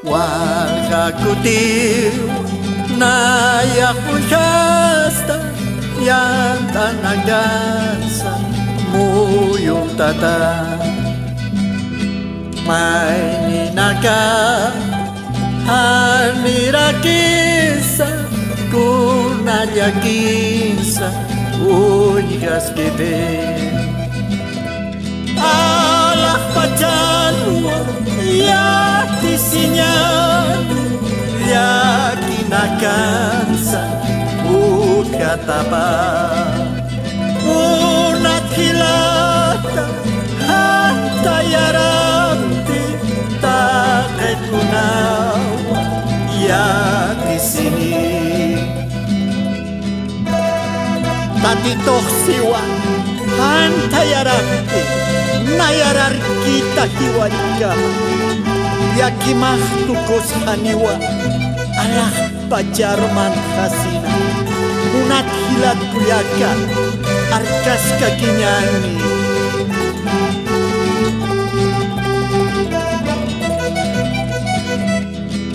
Wakakutiu nayakushasta yantanagasa muyong tata may ninaka hanirakisa kunayakisa uygas kebe alah pacanwa yakisinyan yakinakansa ukatapa unat hilata hantayaranti taketunawa yakisini tatitoh siwa hantayaranti nayarar kita hiwalika yakimah tukos haniwa alah pajarman hasina unat hilat kuyaka arkas kakinyani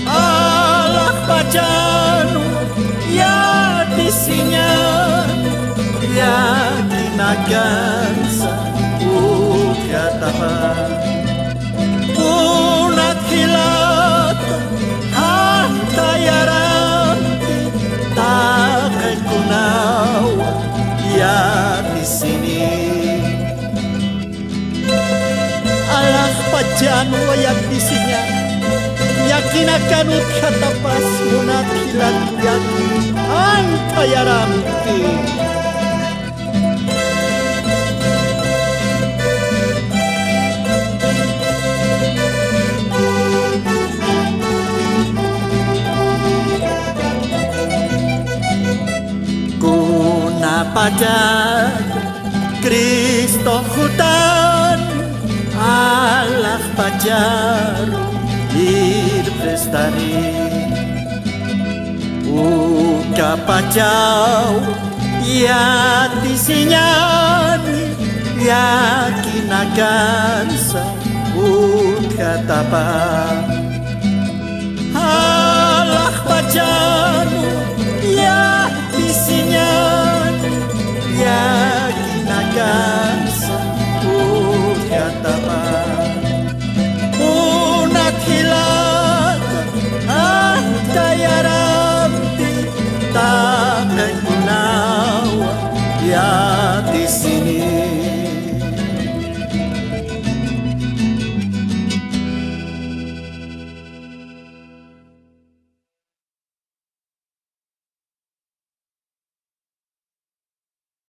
alah pajanu ya disinya ya kinagansa ukatapa unat hilat hantayaranti takekunawa ya di sini alah pajanu yang di sini yakinakan ukatapas unat hilat yakin hantayaranti pada Kristo hutan alah pajar irprestari uka pacau ya tisinyani yakinakansa uka tapang